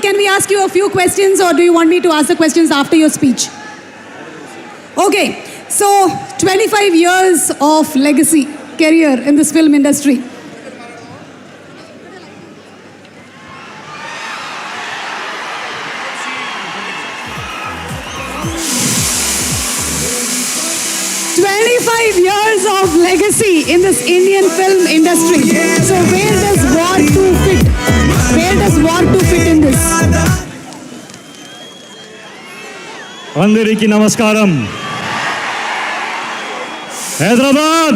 can we ask you a few questions, or do you want me to ask the questions after your speech? Okay, so 25 years of legacy, career in this film industry. Years of legacy in this Indian film industry. So where does War 2 fit? Where does War 2 fit in this? Andariki namaskaram. Hyderabad.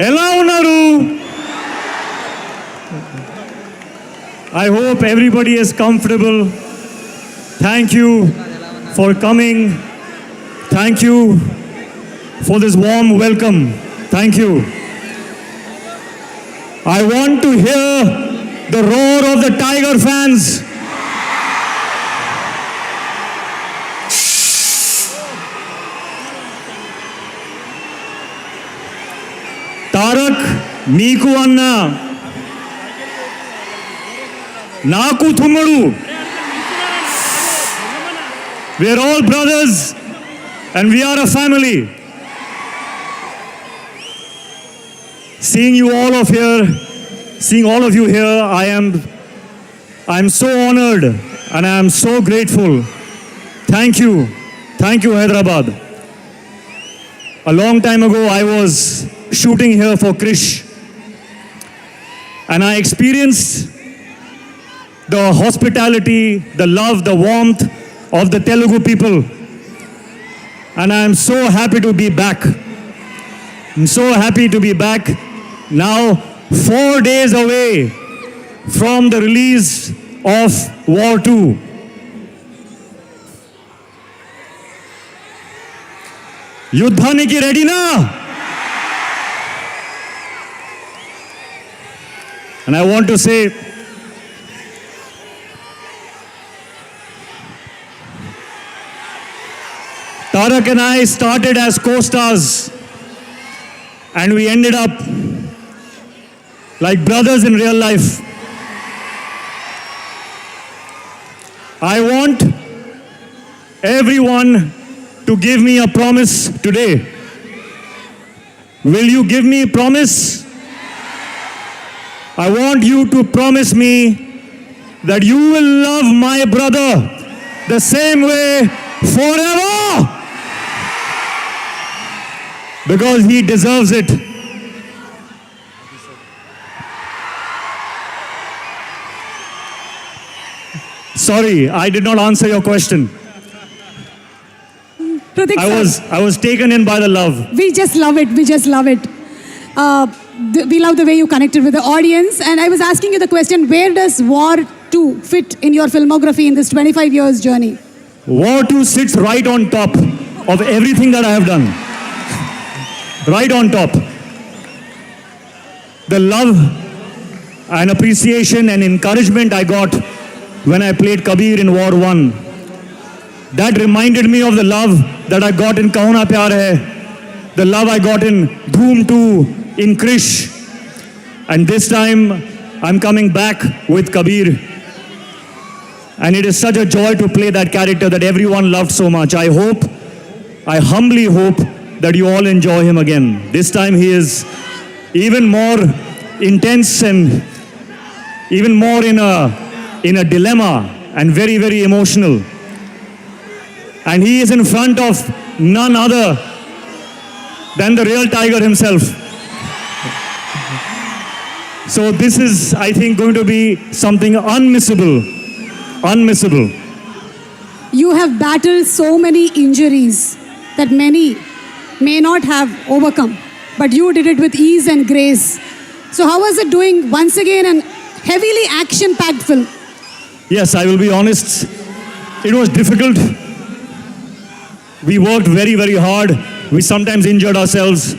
Ela unnaru. I hope everybody is comfortable. Thank you for coming. Thank you for this warm welcome. Thank you. I want to hear the roar of the Tiger fans. Tarak, Niku Anna, Naku Thumadu. We are all brothers and we are a family. Seeing you all of here, seeing all of you here, I am so honored and I am so grateful. Thank you. Thank you, Hyderabad. A long time ago, I was shooting here for Krish, and I experienced the hospitality, the love, the warmth of the Telugu people. And I am so happy to be back. I'm so happy to be back. Now, 4 days away from the release of War 2. Yuddhaniki ready na? And I want to say, Tarak and I started as co-stars and we ended up like brothers in real life. I want everyone to give me a promise today. Will you give me a promise? I want you to promise me that you will love my brother the same way forever. Because he deserves it. Sorry, I did not answer your question. Pratik I was taken in by the love. We just love it. We just love it. We love the way you connected with the audience. And I was asking you the question, where does War 2 fit in your filmography in this 25 years journey? War 2 sits right on top of everything that I have done. Right on top. The love and appreciation and encouragement I got when I played Kabir in War 1. That reminded me of the love that I got in Kaho Na Pyar Hai, the love I got in Dhoom 2, in Krish. And this time, I'm coming back with Kabir. And it is such a joy to play that character that everyone loved so much. I humbly hope that you all enjoy him again. This time he is even more intense and even more in a dilemma and very, very emotional. And he is in front of none other than the real Tiger himself. So this is, I think, going to be something unmissable. Unmissable. You have battled so many injuries that many may not have overcome, but you did it with ease and grace. So how was it doing once again an heavily action-packed film? Yes, I will be honest. It was difficult. We worked very, very hard. We sometimes injured ourselves.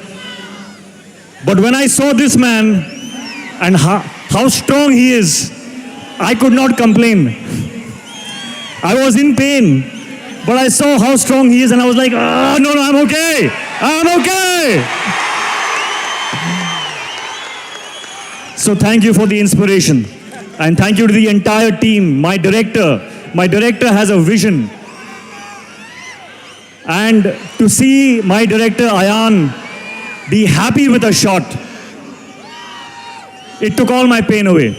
But when I saw this man and how strong he is, I could not complain. I was in pain, but I saw how strong he is and I was like, oh, no, I'm okay. I'm okay. So thank you for the inspiration. And thank you to the entire team, my director. My director has a vision. And to see my director, Ayan, be happy with a shot, it took all my pain away.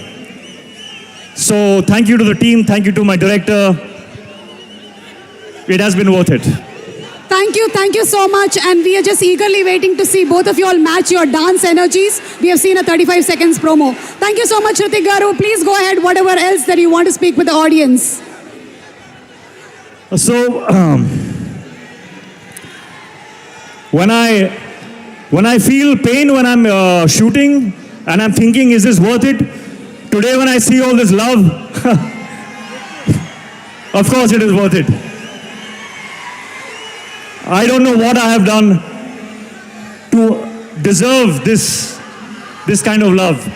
So thank you to the team, thank you to my director. It has been worth it. Thank you so much. And we are just eagerly waiting to see both of you all match your dance energies. We have seen a 35 seconds promo. Thank you so much, Hrithik Garu. Please go ahead, whatever else that you want to speak with the audience. So, when I feel pain when I'm shooting and I'm thinking, is this worth it? Today when I see all this love, of course it is worth it. I don't know what I have done to deserve this kind of love.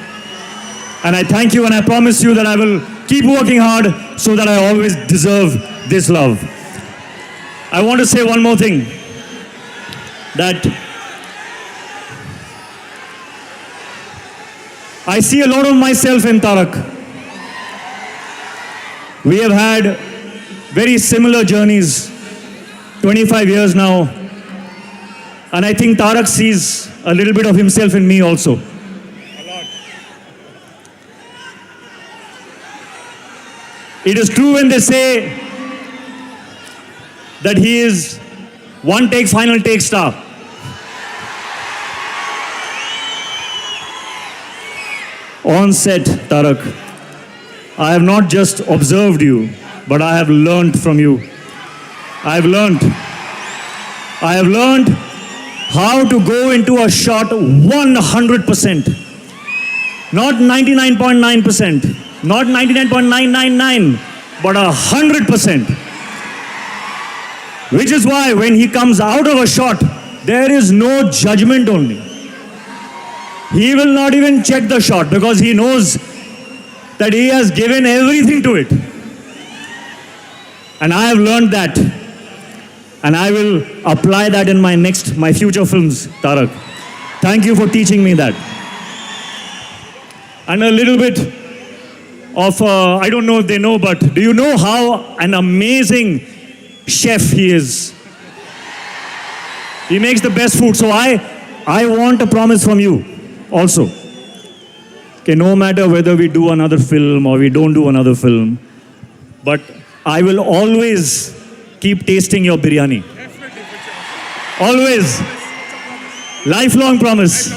And I thank you and I promise you that I will keep working hard so that I always deserve this love. I want to say one more thing, that I see a lot of myself in Tarak. We have had very similar journeys, 25 years now. And I think Tarak sees a little bit of himself in me also. A lot. It is true when they say that he is one take, final take star. On set, Tarak, I have not just observed you, but I have learned from you. I have learned how to go into a shot 100%. Not 99.9%, not 99.999, but 100%. Which is why when he comes out of a shot, there is no judgment only. He will not even check the shot because he knows that he has given everything to it. And I have learned that. And I will apply that in my future films, Tarak. Thank you for teaching me that. And a little bit of, I don't know if they know, but do you know how an amazing chef he is? He makes the best food. So I want a promise from you also. Okay, no matter whether we do another film or we don't do another film, but I will always keep tasting your biryani. Always. Lifelong promise.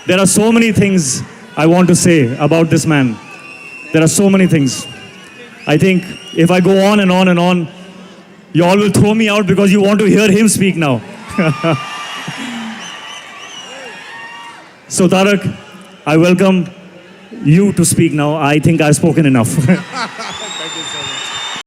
There are so many things I want to say about this man. There are so many things. I think if I go on and on and on, you all will throw me out because you want to hear him speak now. So Tarak, I welcome you to speak now. I think I've spoken enough.